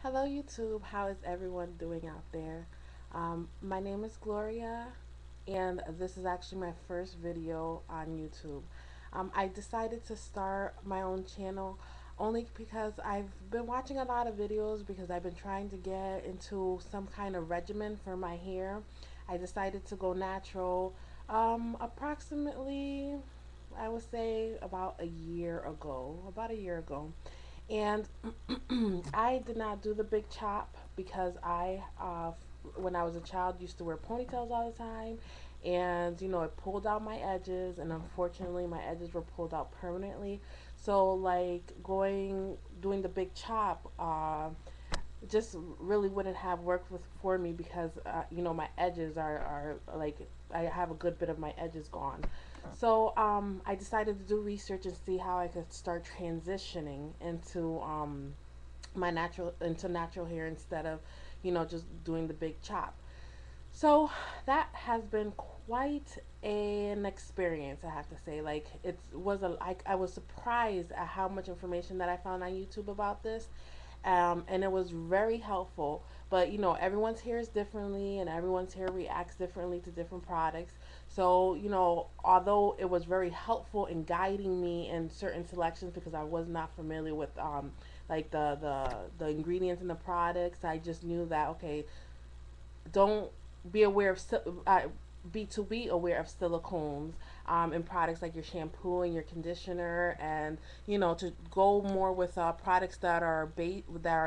Hello YouTube, how is everyone doing out there? My name is Gloria and this is actually my first video on YouTube. I decided to start my own channel only because I've been watching a lot of videos because I've been trying to get into some kind of regimen for my hair. I decided to go natural approximately, I would say about a year ago. And I did not do the big chop because when I was a child, used to wear ponytails all the time. And, it pulled out my edges. And unfortunately, my edges were pulled out permanently. So, like, doing the big chop, just really wouldn't have worked for me because my edges are like I have a good bit of my edges gone. So I decided to do research and see how I could start transitioning into natural hair instead of just doing the big chop. So that has been quite an experience, I have to say. Like it was I was surprised at how much information that I found on YouTube about this, and it was very helpful. But everyone's hair is differently, and everyone's hair reacts differently to different products. So although it was very helpful in guiding me in certain selections because I was not familiar with like the ingredients in the products, I just knew that okay, don't be aware of be to be aware of silicones in products like your shampoo and your conditioner, and to go more with products that are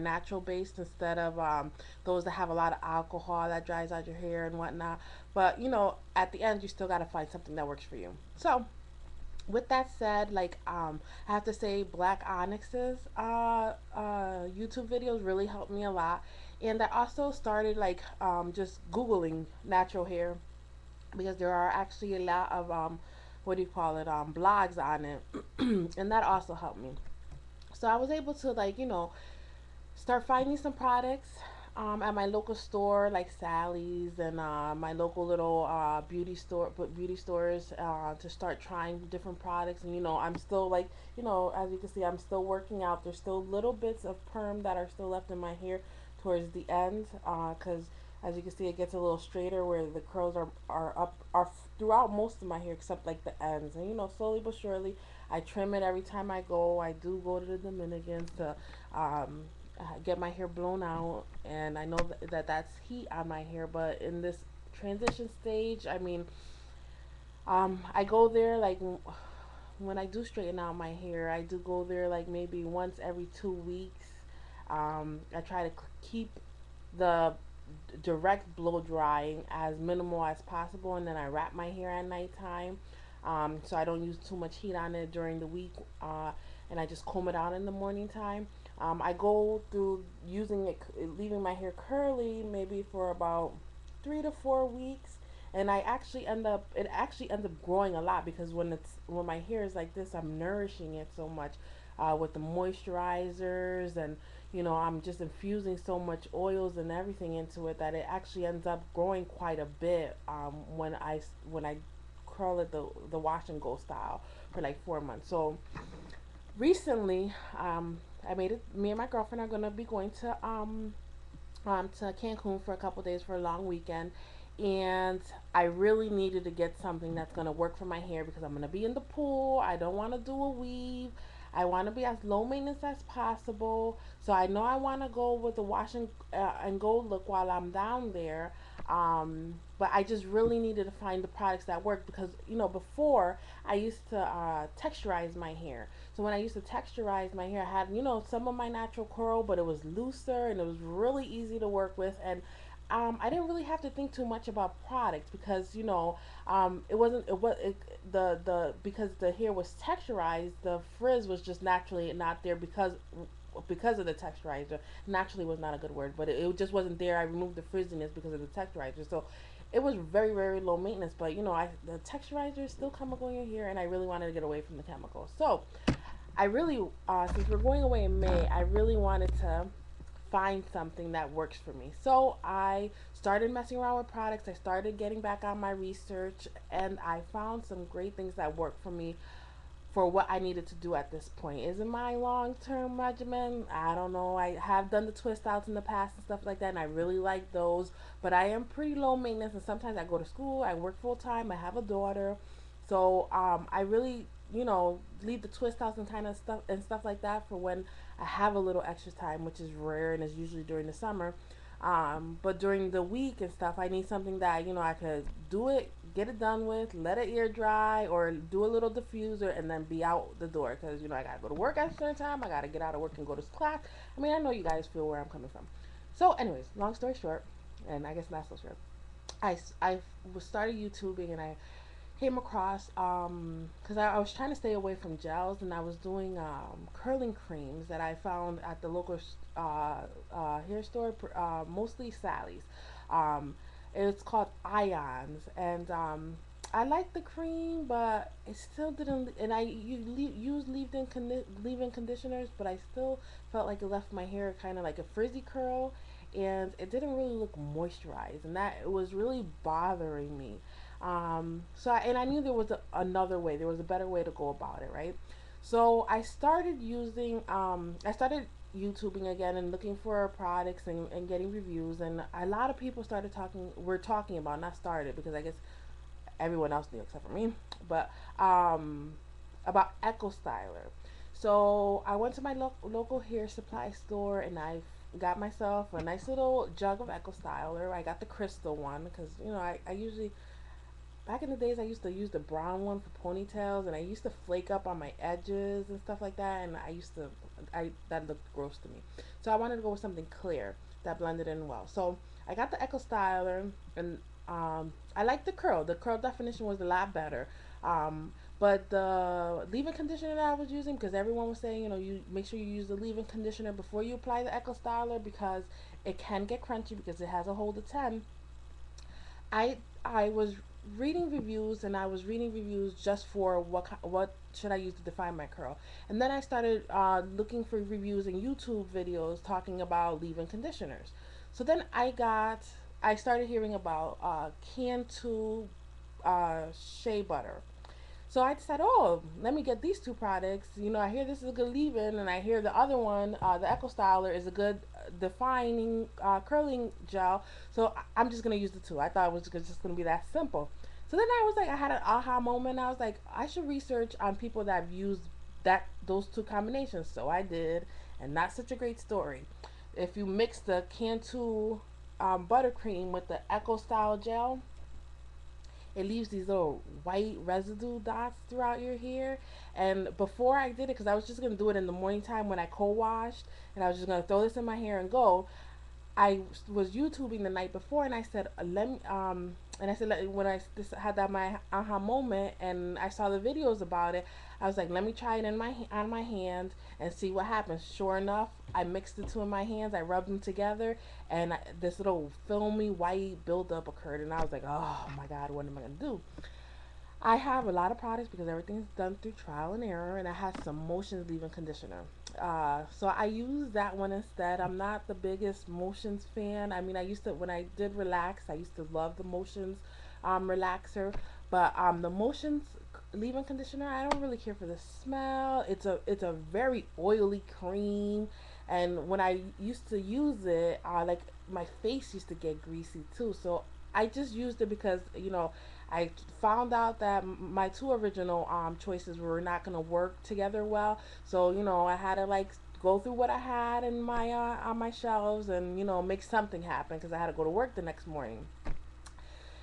natural based instead of those that have a lot of alcohol that dries out your hair and whatnot. But at the end, you still got to find something that works for you. So with that said, like I have to say, Black Onyx's YouTube videos really helped me a lot, and I also started like just googling natural hair because there are actually a lot of what do you call it blogs on it, and that also helped me. So I was able to like start finding some products at my local store like Sally's and my local little beauty stores to start trying different products. And I'm still like as you can see, I'm still working out. There's still little bits of perm that are still left in my hair towards the end because as you can see, it gets a little straighter where the curls are throughout most of my hair except like the ends. And slowly but surely I trim it every time I go. I do go to the Dominicans to get my hair blown out, and I know that that's heat on my hair. But in this transition stage, I mean, I go there like when I do straighten out my hair, I do go there like maybe once every 2 weeks. I try to keep the direct blow drying as minimal as possible, and then I wrap my hair at nighttime, so I don't use too much heat on it during the week, and I just comb it out in the morning time. I go through leaving my hair curly maybe for about 3 to 4 weeks, and it actually ends up growing a lot because when my hair is like this, I'm nourishing it so much with the moisturizers, and I'm just infusing so much oils and everything into it that it actually ends up growing quite a bit when I curl it the wash and go style for like 4 months. So recently, I made it. Me and my girlfriend are gonna be going to Cancun for a couple days for a long weekend, and I really needed to get something that's gonna work for my hair because I'm gonna be in the pool. I don't want to do a weave. I want to be as low maintenance as possible. So I know I want to go with the wash and go look while I'm down there. But I just really needed to find the products that work because before I used to texturize my hair. So when I used to texturize my hair, I had some of my natural curl, but it was looser and it was really easy to work with. And I didn't really have to think too much about products because it wasn't it was it, the because the hair was texturized, the frizz was just naturally not there because of the texturizer. Naturally was not a good word, but it just wasn't there. I removed the frizziness because of the texturizer. So it was very, very low maintenance, but the texturizer is still chemical in your hair, and I really wanted to get away from the chemicals. So I really, since we're going away in May, I really wanted to find something that works for me. So I started messing around with products. I started getting back on my research, and I found some great things that work for me for what I needed to do at this point. Is it my long term regimen? I don't know. I have done the twist outs in the past and stuff like that, and I really like those. But I am pretty low maintenance, and sometimes I go to school, I work full time, I have a daughter, so I really, leave the twist outs and kind of stuff like that for when I have a little extra time, which is rare and is usually during the summer. But during the week and stuff, I need something that I could do it, get it done with, let it air dry, or do a little diffuser, and then be out the door. Because I gotta go to work at a certain time. I gotta get out of work and go to class. I mean, I know you guys feel where I'm coming from. So, anyways, long story short, and I guess not so short. I was started YouTubing, and I came across because I was trying to stay away from gels, and I was doing curling creams that I found at the local hair store, mostly Sally's. um, it's called Ions, and I like the cream, but it still didn't. And I used leave-in conditioners, but I still felt like it left my hair kind of like a frizzy curl, and it didn't really look moisturized, and that it was really bothering me. And I knew there was another way. There was a better way to go about it, right? So I started YouTubing again and looking for products and getting reviews, and a lot of people were talking about, not started because I guess everyone else knew except for me, but about Echo Styler. So I went to my local hair supply store, and I got myself a nice little jug of Echo Styler. I got the crystal one because I usually, back in the days, I used to use the brown one for ponytails, and I used to flake up on my edges and stuff like that, and I that looked gross to me. So I wanted to go with something clear that blended in well. So I got the Echo Styler, and I liked the curl. The curl definition was a lot better. But the leave-in conditioner that I was using, because everyone was saying, you make sure you use the leave-in conditioner before you apply the Echo Styler, because it can get crunchy because it has a hold of 10. I was reading reviews, and I was reading reviews just for what should I use to define my curl. And then I started looking for reviews and YouTube videos talking about leave-in conditioners. So then I started hearing about Cantu shea butter. So I decided, oh, let me get these two products. I hear this is a good leave-in, and I hear the other one, the Echo Styler, is a good defining curling gel. So I'm just gonna use the two. I thought it was just gonna be that simple. So then I was like, I had an aha moment. I was like, I should research on people that have used those two combinations. So I did, and not such a great story. If you mix the Cantu buttercream with the Echo Style gel, it leaves these little white residue dots throughout your hair. And before I did it, because I was just gonna do it in the morning time when I co-washed, and I was just gonna throw this in my hair and go. I was YouTubing the night before, and I said, let me, and I said, when I had that my aha moment, and I saw the videos about it, I was like, let me try it on my hands and see what happens. Sure enough, I mixed the two in my hands, I rubbed them together, and this little filmy white buildup occurred, and I was like, oh my God, what am I gonna do? I have a lot of products because everything's done through trial and error, and I have some Motions leave-in conditioner. So I use that one instead. I'm not the biggest Motions fan. I mean, I used to, when I did relax, I used to love the Motions relaxer, but the Motions leave-in conditioner, I don't really care for the smell. It's a very oily cream, and when I used to use it, like my face used to get greasy too. So I just used it because I found out that my two original choices were not gonna work together well. So I had to like go through what I had in my on my shelves, and make something happen because I had to go to work the next morning.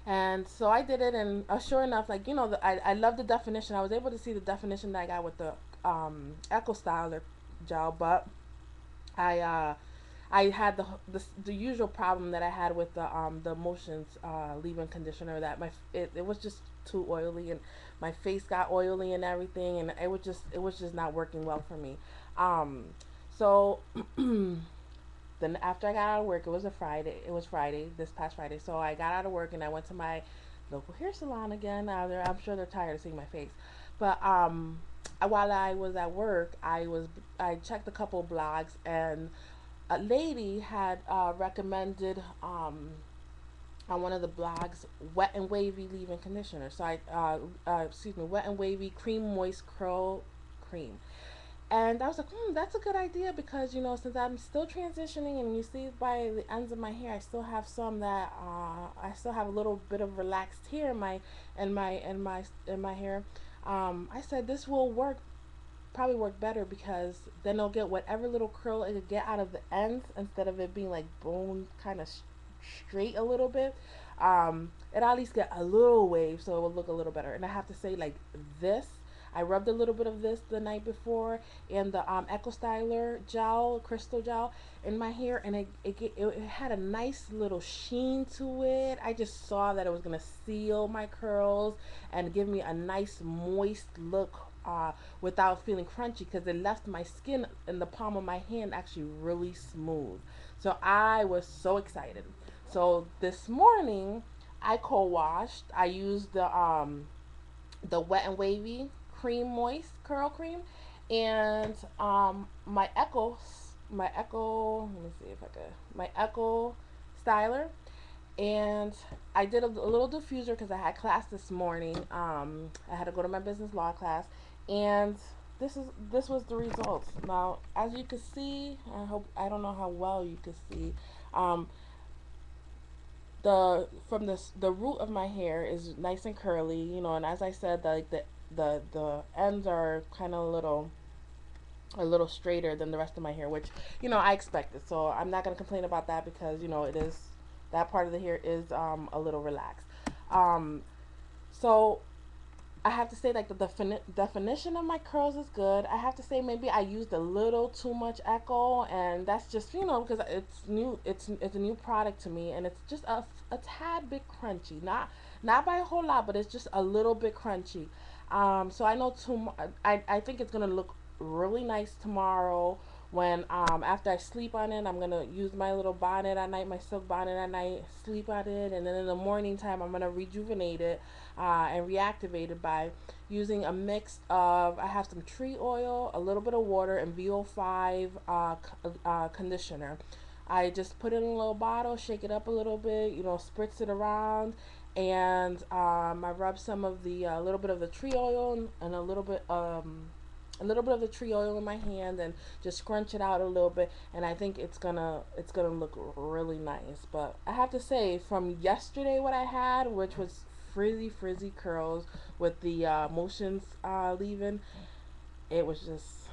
And so I did it, and sure enough, like I love the definition. I was able to see the definition that I got with the Echo Styler gel, but I I had the usual problem that I had with the Motions leave-in conditioner, that it was just too oily, and my face got oily and everything, and it was just not working well for me. Um, so then after I got out of work, it was a Friday. It was Friday, this past Friday. So I got out of work, and I went to my local hair salon again. I'm sure they're tired of seeing my face, but while I was at work, I checked a couple blogs, and a lady had recommended on one of the blogs, Wet and Wavy leave-in conditioner. So excuse me, Wet and Wavy cream moist curl cream. And I was like, that's a good idea because, since I'm still transitioning and you see by the ends of my hair, I still have some that, I still have a little bit of relaxed hair in my hair. I said this will probably work better because then they'll get whatever little curl it could get out of the ends instead of it being like bone kind of straight a little bit. It at least get a little wave so it will look a little better. And I have to say, like, this, I rubbed a little bit of this the night before and the Echo Styler gel, crystal gel, in my hair, and it had a nice little sheen to it. I just saw that it was gonna seal my curls and give me a nice moist look, without feeling crunchy, because it left my skin in the palm of my hand actually really smooth. So I was so excited. So this morning I co-washed. I used the Wet and Wavy cream moist curl cream, and my Echo, let me see if I could, my Echo Styler, and I did a little diffuser because I had class this morning. I had to go to my business law class, and this was the results. Now, as you can see, I don't know how well you can see. Um, the root of my hair is nice and curly, and as I said, like the ends are kind of a little straighter than the rest of my hair, which I expected. So I'm not gonna complain about that because it is, that part of the hair is a little relaxed. Um, so I have to say, like, the definition of my curls is good. I have to say maybe I used a little too much Echo, and that's just because it's new. It's a new product to me, and it's just a tad bit crunchy. Not by a whole lot, but it's just a little bit crunchy. So I know I think it's gonna look really nice tomorrow when, after I sleep on it. I'm gonna use my little bonnet at night, my silk bonnet at night, sleep on it, and then in the morning time I'm gonna rejuvenate it, and reactivate it by using a mix of, I have some tree oil, a little bit of water, and VO5 conditioner. I just put it in a little bottle, shake it up a little bit, spritz it around, and I rub some of the little bit of the tree oil and a little bit of the tree oil in my hand, and just scrunch it out a little bit, and I think it's gonna look really nice. But I have to say, from yesterday, what I had, which was frizzy curls with the motions leaving, it was just,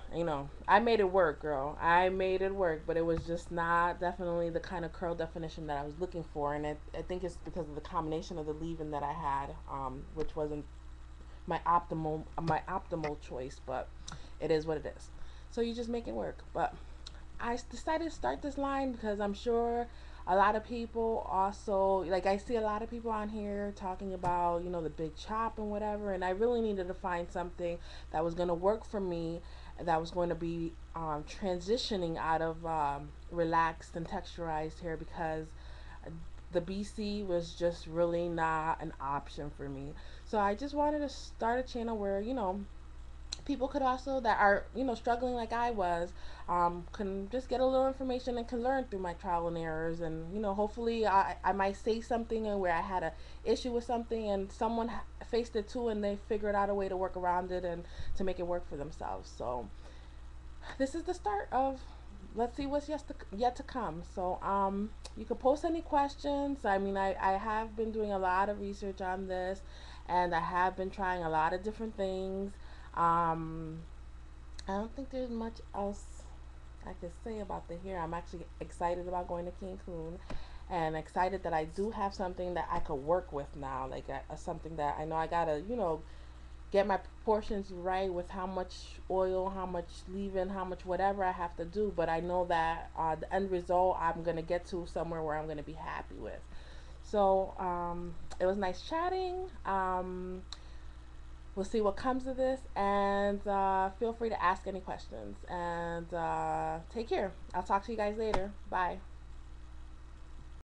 I made it work, girl. I made it work, but it was just not definitely the kind of curl definition that I was looking for, and I think it's because of the combination of the leave-in that I had, which wasn't my optimal choice, but it is what it is. So you just make it work. But I decided to start this line because I'm sure a lot of people also, like, I see a lot of people on here talking about the big chop and whatever, and I really needed to find something that was going to work for me, that was going to be transitioning out of relaxed and texturized hair, because the BC was just really not an option for me. So I just wanted to start a channel where people could also, that are struggling like I was, can just get a little information and can learn through my trial and errors. And hopefully I might say something where I had a issue with something and someone faced it too, and they figured out a way to work around it and to make it work for themselves. So this is the start of, let's see what's yet to come. So you can post any questions. I mean, I have been doing a lot of research on this, and I have been trying a lot of different things. um I don't think there's much else I could say about the hair. I'm actually excited about going to Cancun, and excited that I do have something that I could work with now, like something that I know I gotta get my proportions right with how much oil, how much leave-in, how much whatever I have to do. But I know that the end result I'm gonna get to somewhere where I'm gonna be happy with. So it was nice chatting. We'll see what comes of this, and feel free to ask any questions. And take care. I'll talk to you guys later. Bye.